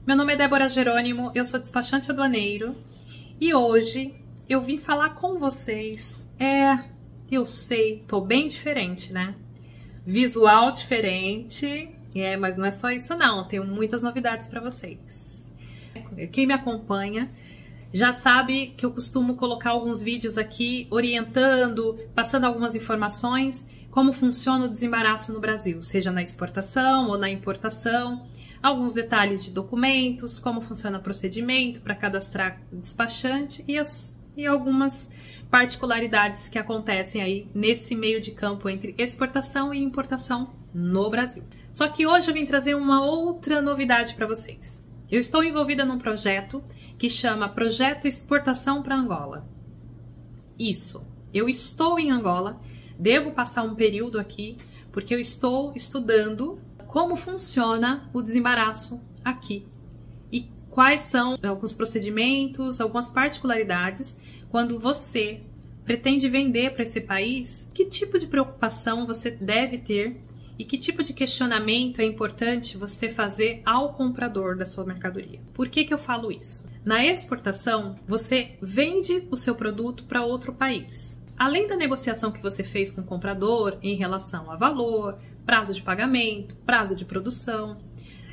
Meu nome é Débora Jerônimo, eu sou despachante aduaneiro e hoje eu vim falar com vocês. Eu sei, tô bem diferente, né? Visual diferente, mas não é só isso não, tenho muitas novidades para vocês. Quem me acompanha já sabe que eu costumo colocar alguns vídeos aqui orientando, passando algumas informações, como funciona o desembaraço no Brasil, seja na exportação ou na importação, alguns detalhes de documentos, como funciona o procedimento para cadastrar despachante e algumas particularidades que acontecem aí nesse meio de campo entre exportação e importação no Brasil. Só que hoje eu vim trazer uma outra novidade para vocês. Eu estou envolvida num projeto que chama Projeto Exportação para Angola. Isso, eu estou em Angola, devo passar um período aqui, porque eu estou estudando como funciona o desembaraço aqui e quais são alguns procedimentos, algumas particularidades quando você pretende vender para esse país, que tipo de preocupação você deve ter e que tipo de questionamento é importante você fazer ao comprador da sua mercadoria. Por que eu falo isso? Na exportação, você vende o seu produto para outro país. Além da negociação que você fez com o comprador em relação a valor, prazo de pagamento, prazo de produção,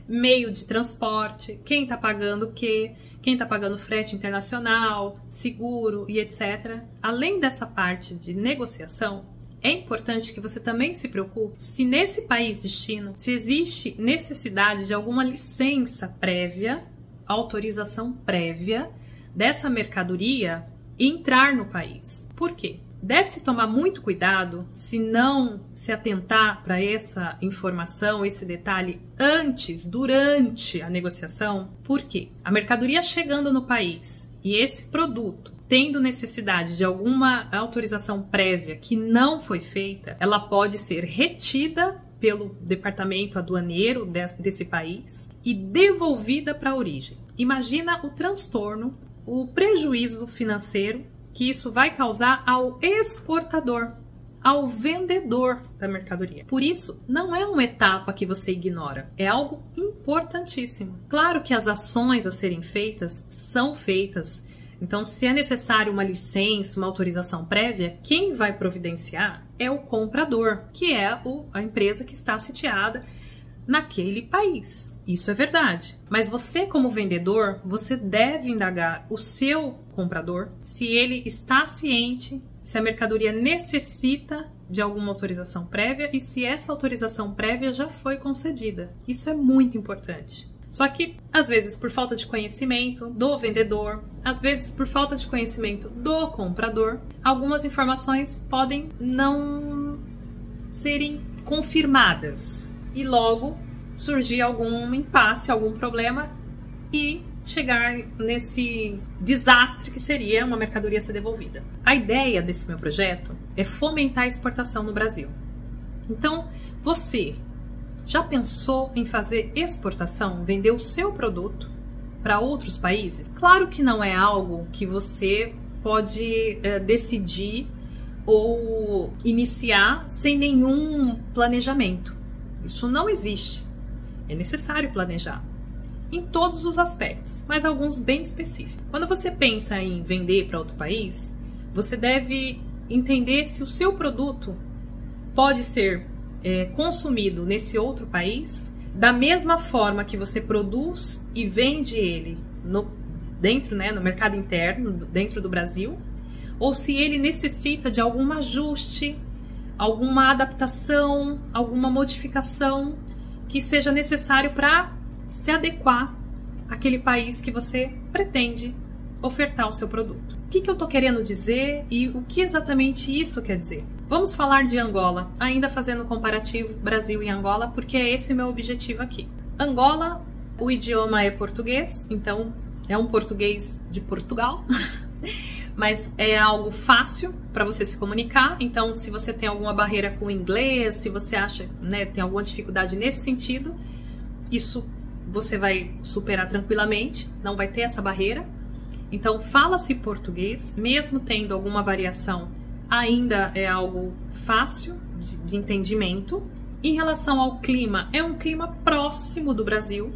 meio de transporte, quem está pagando o quê, quem está pagando frete internacional, seguro e etc. Além dessa parte de negociação, é importante que você também se preocupe se nesse país destino, se existe necessidade de alguma licença prévia, autorização prévia dessa mercadoria entrar no país. Por quê? Deve-se tomar muito cuidado se não se atentar para essa informação, esse detalhe antes, durante a negociação. Por quê? A mercadoria chegando no país e esse produto tendo necessidade de alguma autorização prévia que não foi feita, ela pode ser retida pelo departamento aduaneiro desse país e devolvida para a origem. Imagina o transtorno, o prejuízo financeiro que isso vai causar ao exportador, ao vendedor da mercadoria. Por isso, não é uma etapa que você ignora, é algo importantíssimo. Claro que as ações a serem feitas são feitas, então se é necessário uma licença, uma autorização prévia, quem vai providenciar é o comprador, que é a empresa que está sediada naquele país. Isso é verdade. Mas você, como vendedor, você deve indagar o seu comprador se ele está ciente, se a mercadoria necessita de alguma autorização prévia e se essa autorização prévia já foi concedida. Isso é muito importante. Só que, às vezes, por falta de conhecimento do vendedor, às vezes por falta de conhecimento do comprador, algumas informações podem não serem confirmadas e logo surgir algum impasse, algum problema e chegar nesse desastre que seria uma mercadoria ser devolvida. A ideia desse meu projeto é fomentar a exportação no Brasil. Então, você já pensou em fazer exportação, vender o seu produto para outros países? Claro que não é algo que você pode decidir ou iniciar sem nenhum planejamento. Isso não existe. É necessário planejar em todos os aspectos, mas alguns bem específicos. Quando você pensa em vender para outro país, você deve entender se o seu produto pode ser consumido nesse outro país da mesma forma que você produz e vende ele dentro, no mercado interno, dentro do Brasil, ou se ele necessita de algum ajuste, alguma adaptação, alguma modificação que seja necessário para se adequar àquele país que você pretende ofertar o seu produto. O que eu estou querendo dizer e o que exatamente isso quer dizer? Vamos falar de Angola, ainda fazendo um comparativo Brasil e Angola, porque é esse o meu objetivo aqui. Angola, o idioma é português, então é um português de Portugal, mas é algo fácil para você se comunicar. Então, se você tem alguma barreira com o inglês, se você acha, tem alguma dificuldade nesse sentido, isso você vai superar tranquilamente, não vai ter essa barreira. Então, fala-se português, mesmo tendo alguma variação, ainda é algo fácil de entendimento. Em relação ao clima, é um clima próximo do Brasil,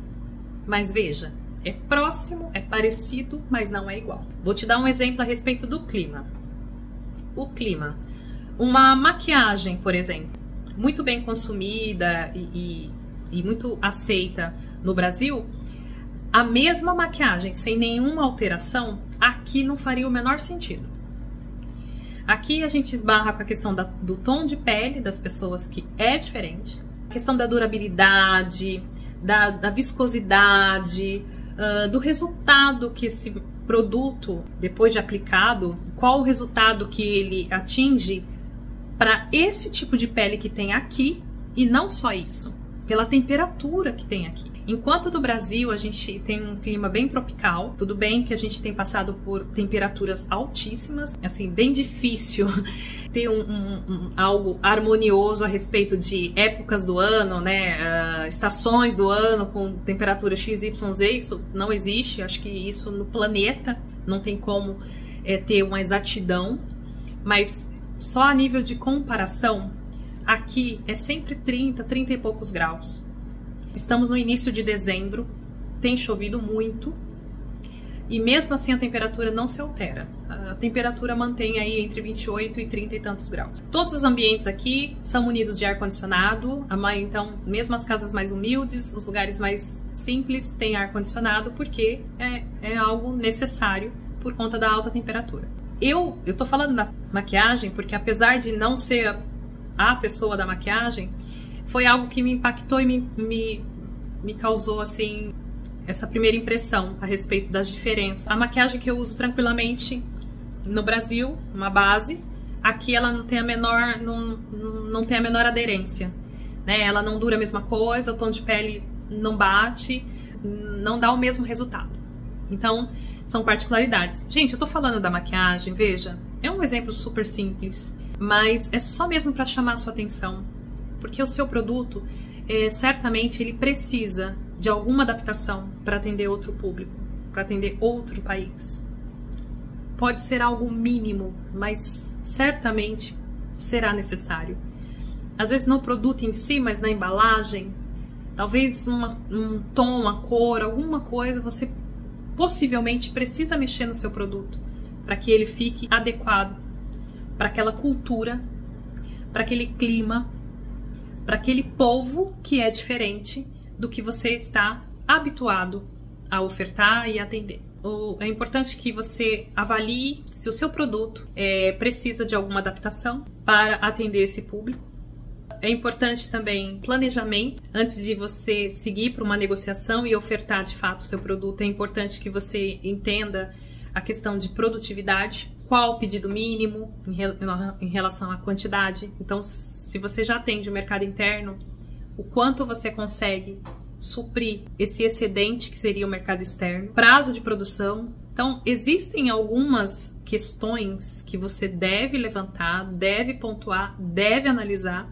mas veja, É próximo, é parecido, mas não é igual. Vou te dar um exemplo a respeito do clima. O clima. Uma maquiagem, por exemplo, muito bem consumida e muito aceita no Brasil, a mesma maquiagem, sem nenhuma alteração, aqui não faria o menor sentido. Aqui a gente esbarra com a questão do tom de pele das pessoas, que é diferente. A questão da durabilidade, da viscosidade, do resultado que esse produto, depois de aplicado, qual o resultado que ele atinge para esse tipo de pele que tem aqui, e não só isso, pela temperatura que tem aqui. Enquanto do Brasil a gente tem um clima bem tropical, tudo bem que a gente tem passado por temperaturas altíssimas, assim, bem difícil ter algo harmonioso a respeito de épocas do ano, né, estações do ano com temperatura XYZ, isso não existe, acho que isso no planeta não tem como ter uma exatidão, mas só a nível de comparação, aqui é sempre 30 e poucos graus. Estamos no início de dezembro, tem chovido muito e mesmo assim a temperatura não se altera. A temperatura mantém aí entre 28 e 30 e tantos graus. Todos os ambientes aqui são munidos de ar-condicionado, então mesmo as casas mais humildes, os lugares mais simples têm ar-condicionado porque é algo necessário por conta da alta temperatura. Eu tô falando da maquiagem porque apesar de não ser a pessoa da maquiagem, foi algo que me impactou e me causou, assim, essa primeira impressão a respeito das diferenças. A maquiagem que eu uso tranquilamente no Brasil, uma base, aqui ela não tem a menor aderência, né? Ela não dura a mesma coisa, o tom de pele não bate, não dá o mesmo resultado. Então, são particularidades. Gente, eu tô falando da maquiagem, veja, é um exemplo super simples, mas é só mesmo para chamar a sua atenção, porque o seu produto, certamente, ele precisa de alguma adaptação para atender outro público, para atender outro país. Pode ser algo mínimo, mas certamente será necessário. Às vezes no produto em si, mas na embalagem, talvez um tom, uma cor, alguma coisa, você possivelmente precisa mexer no seu produto para que ele fique adequado para aquela cultura, para aquele clima, para aquele povo que é diferente do que você está habituado a ofertar e atender. É importante que você avalie se o seu produto precisa de alguma adaptação para atender esse público. É importante também planejamento. Antes de você seguir para uma negociação e ofertar de fato o seu produto, é importante que você entenda a questão de produtividade. Qual o pedido mínimo em relação à quantidade. Então, se você já atende o mercado interno, o quanto você consegue suprir esse excedente que seria o mercado externo, prazo de produção. Então, existem algumas questões que você deve levantar, deve pontuar, deve analisar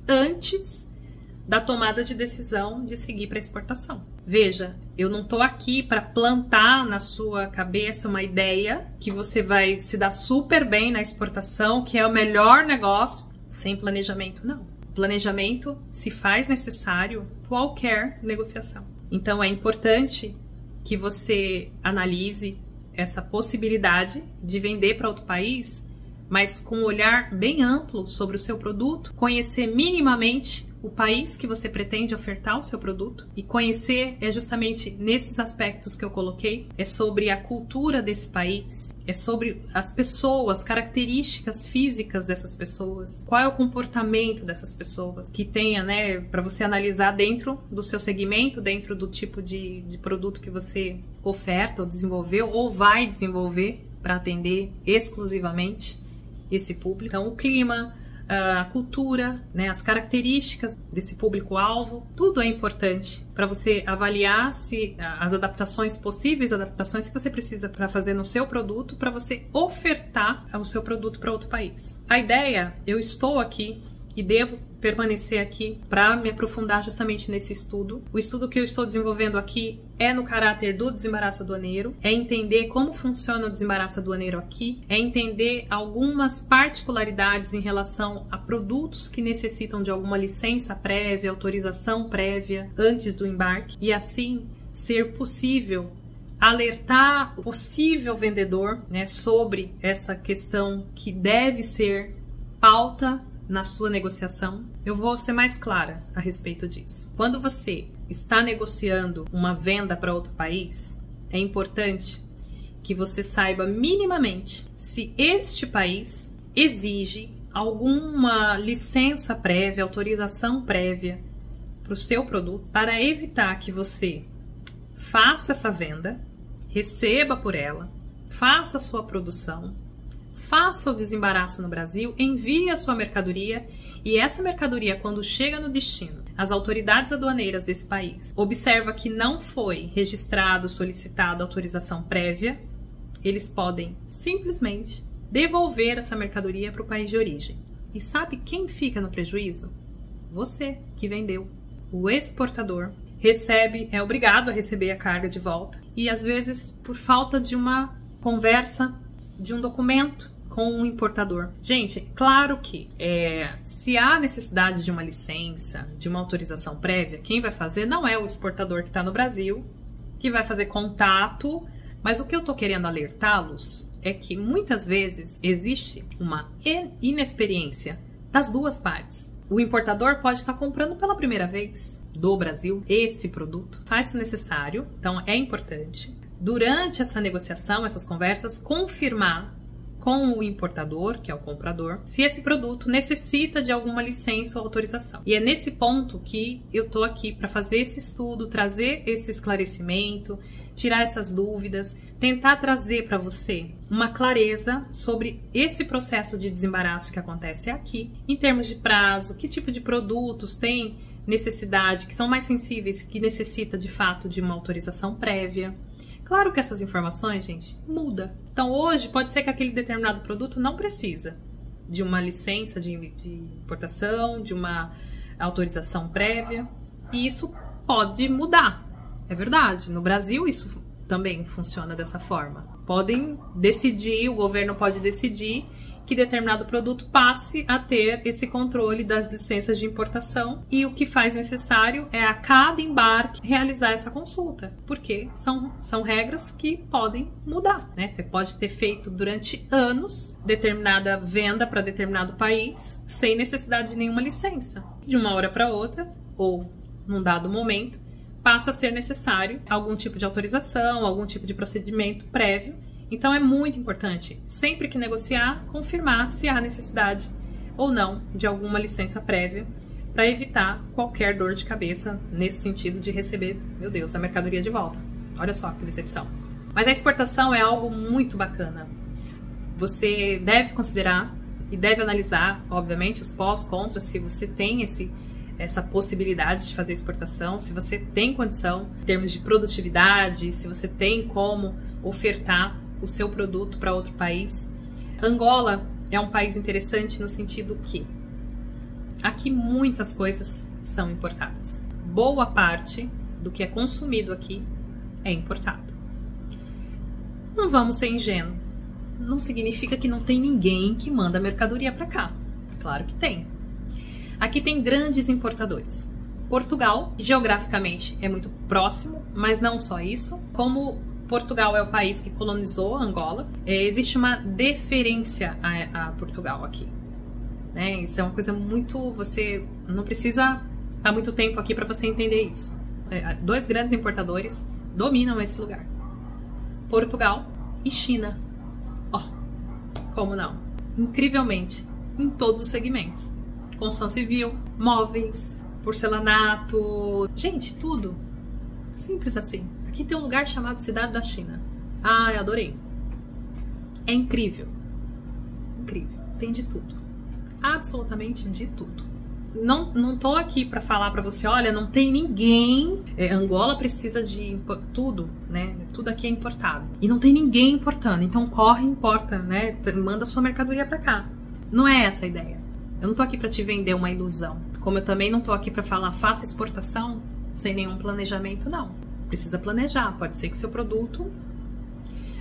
antes da tomada de decisão de seguir para exportação. Veja, eu não estou aqui para plantar na sua cabeça uma ideia que você vai se dar super bem na exportação, que é o melhor negócio, sem planejamento, não. Planejamento se faz necessário qualquer negociação. Então é importante que você analise essa possibilidade de vender para outro país, mas com um olhar bem amplo sobre o seu produto, conhecer minimamente o país que você pretende ofertar o seu produto e conhecer justamente nesses aspectos que eu coloquei, é sobre a cultura desse país, é sobre as pessoas, características físicas dessas pessoas, qual é o comportamento dessas pessoas, que tenha, né, para você analisar dentro do seu segmento, dentro do tipo de produto que você oferta ou desenvolveu ou vai desenvolver para atender exclusivamente esse público. Então, o clima, a cultura, né, as características desse público-alvo, tudo é importante para você avaliar se as adaptações possíveis, adaptações que você precisa para fazer no seu produto, para você ofertar o seu produto para outro país. A ideia, eu estou aqui e devo permanecer aqui para me aprofundar justamente nesse estudo. O estudo que eu estou desenvolvendo aqui é no caráter do desembaraço aduaneiro, é entender como funciona o desembaraço aduaneiro aqui, é entender algumas particularidades em relação a produtos que necessitam de alguma licença prévia, autorização prévia antes do embarque, e assim ser possível alertar o possível vendedor, né, sobre essa questão que deve ser pauta na sua negociação. Eu vou ser mais clara a respeito disso. Quando você está negociando uma venda para outro país, é importante que você saiba minimamente se este país exige alguma licença prévia, autorização prévia para o seu produto, para evitar que você faça essa venda, receba por ela, faça a sua produção, faça o desembaraço no Brasil, envie a sua mercadoria e essa mercadoria, quando chega no destino, as autoridades aduaneiras desse país observam que não foi registrado, solicitado autorização prévia, eles podem simplesmente devolver essa mercadoria para o país de origem. E sabe quem fica no prejuízo? Você que vendeu. O exportador é obrigado a receber a carga de volta e às vezes por falta de uma conversa, de um documento com o importador. Gente, claro que se há necessidade de uma licença, de uma autorização prévia, quem vai fazer não é o exportador que está no Brasil, que vai fazer contato, mas o que eu estou querendo alertá-los é que muitas vezes existe uma inexperiência das duas partes. O importador pode estar comprando pela primeira vez do Brasil esse produto. Faz-se necessário, então é importante, durante essa negociação, essas conversas, confirmar com o importador, que é o comprador, se esse produto necessita de alguma licença ou autorização. E é nesse ponto que eu tô aqui para fazer esse estudo, trazer esse esclarecimento, tirar essas dúvidas, tentar trazer para você uma clareza sobre esse processo de desembaraço que acontece aqui, em termos de prazo, que tipo de produtos tem necessidade, que são mais sensíveis, que necessita de fato de uma autorização prévia. Claro que essas informações, gente, muda. Então hoje pode ser que aquele determinado produto não precisa de uma licença de importação, de uma autorização prévia, e isso pode mudar. É verdade, no Brasil isso também funciona dessa forma. Podem decidir, o governo pode decidir que determinado produto passe a ter esse controle das licenças de importação e o que faz necessário é a cada embarque realizar essa consulta, porque são regras que podem mudar, né? Você pode ter feito durante anos determinada venda para determinado país sem necessidade de nenhuma licença. De uma hora para outra, ou num dado momento, passa a ser necessário algum tipo de autorização, algum tipo de procedimento prévio. Então é muito importante, sempre que negociar, confirmar se há necessidade ou não de alguma licença prévia para evitar qualquer dor de cabeça nesse sentido de receber, meu Deus, a mercadoria de volta. Olha só que decepção. Mas a exportação é algo muito bacana. Você deve considerar e deve analisar, obviamente, os pós, contras, se você tem essa possibilidade de fazer exportação, se você tem condição em termos de produtividade, se você tem como ofertar o seu produto para outro país. Angola é um país interessante no sentido que aqui muitas coisas são importadas. Boa parte do que é consumido aqui é importado. Não vamos ser ingênuos. Não significa que não tem ninguém que manda mercadoria para cá. Claro que tem. Aqui tem grandes importadores. Portugal, geograficamente, é muito próximo, mas não só isso. Como Portugal é o país que colonizou Angola, existe uma deferência a Portugal aqui, né? Isso é uma coisa muito... Você não precisa estar muito tempo aqui para você entender isso. Dois grandes importadores dominam esse lugar: Portugal e China. Como não? Incrivelmente, em todos os segmentos. Construção civil, móveis, porcelanato, gente, tudo. Simples assim. Aqui tem um lugar chamado Cidade da China. Ah, eu adorei. É incrível. Incrível. Tem de tudo. Absolutamente de tudo. Não tô aqui para falar para você, olha, não tem ninguém. Angola precisa de tudo, né? Tudo aqui é importado. E não tem ninguém importando. Então corre e importa, né? Manda sua mercadoria para cá. Não é essa a ideia. Eu não tô aqui para te vender uma ilusão. Como eu também não tô aqui para falar, faça exportação sem nenhum planejamento, não. Precisa planejar. Pode ser que seu produto...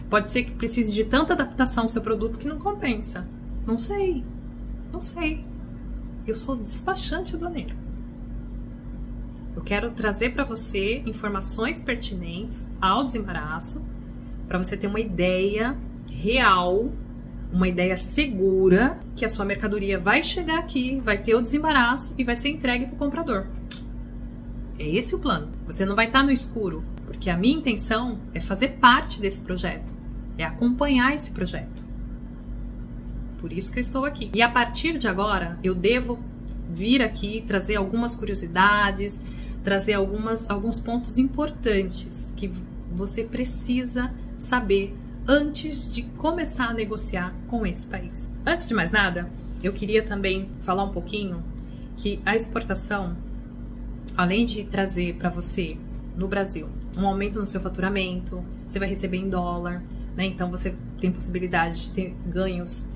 Pode ser que precise de tanta adaptação ao seu produto que não compensa. Não sei. Não sei. Eu sou despachante aduaneiro. Eu quero trazer para você informações pertinentes ao desembaraço, para você ter uma ideia real, uma ideia segura que a sua mercadoria vai chegar aqui, vai ter o desembaraço e vai ser entregue para o comprador. É esse o plano. Você não vai estar no escuro, porque a minha intenção é fazer parte desse projeto, é acompanhar esse projeto. Por isso que eu estou aqui. E a partir de agora, eu devo vir aqui trazer algumas curiosidades, trazer alguns pontos importantes que você precisa saber antes de começar a negociar com esse país. Antes de mais nada, eu queria também falar um pouquinho que a exportação, além de trazer para você, no Brasil, um aumento no seu faturamento, você vai receber em dólar, né? Então você tem possibilidade de ter ganhos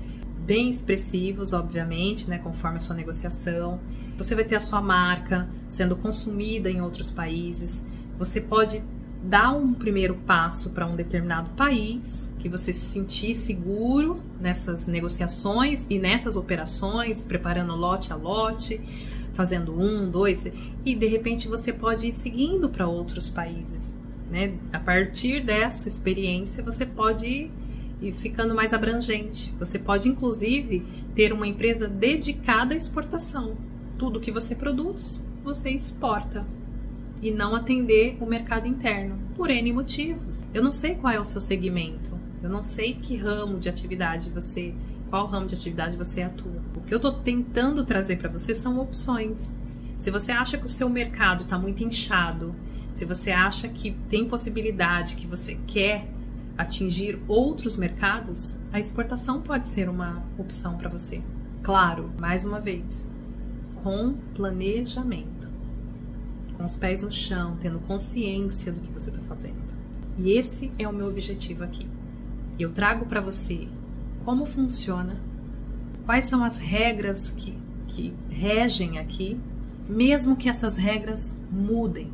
bem expressivos, obviamente, né? Conforme a sua negociação. Você vai ter a sua marca sendo consumida em outros países. Você pode dar um primeiro passo para um determinado país, que você se sentir seguro nessas negociações e nessas operações, preparando lote a lote, fazendo 1, 2, e de repente você pode ir seguindo para outros países, né? A partir dessa experiência você pode ir ficando mais abrangente. Você pode inclusive ter uma empresa dedicada à exportação. Tudo que você produz, você exporta. E não atender o mercado interno, por N motivos. Eu não sei qual é o seu segmento, eu não sei que ramo de atividade qual ramo de atividade você atua. O que eu estou tentando trazer para você são opções. Se você acha que o seu mercado está muito inchado, se você acha que tem possibilidade, que você quer atingir outros mercados, a exportação pode ser uma opção para você. Claro, mais uma vez, com planejamento. Com os pés no chão, tendo consciência do que você está fazendo. E esse é o meu objetivo aqui. Eu trago para você como funciona, quais são as regras que regem aqui, mesmo que essas regras mudem.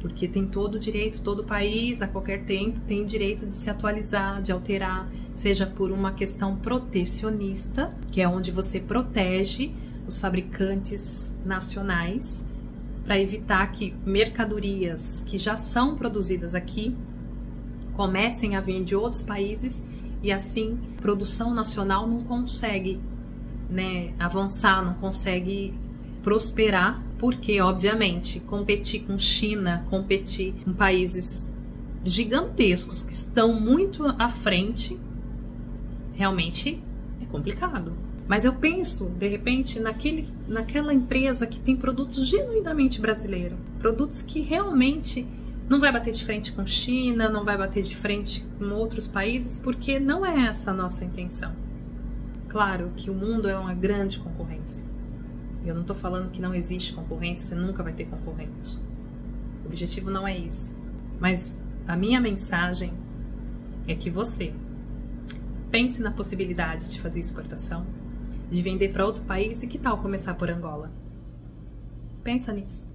Porque tem todo o direito, todo país, a qualquer tempo, tem o direito de se atualizar, de alterar, seja por uma questão protecionista, que é onde você protege os fabricantes nacionais, para evitar que mercadorias que já são produzidas aqui comecem a vir de outros países e assim a produção nacional não consegue, né, avançar, não consegue prosperar, porque obviamente competir com China, competir com países gigantescos que estão muito à frente, realmente é complicado. Mas eu penso, de repente, naquela empresa que tem produtos genuinamente brasileiros. Produtos que realmente não vai bater de frente com China, não vai bater de frente com outros países, porque não é essa a nossa intenção. Claro que o mundo é uma grande concorrência. Eu não estou falando que não existe concorrência, você nunca vai ter concorrente. O objetivo não é isso. Mas a minha mensagem é que você pense na possibilidade de fazer exportação, de vender para outro país e que tal começar por Angola? Pensa nisso.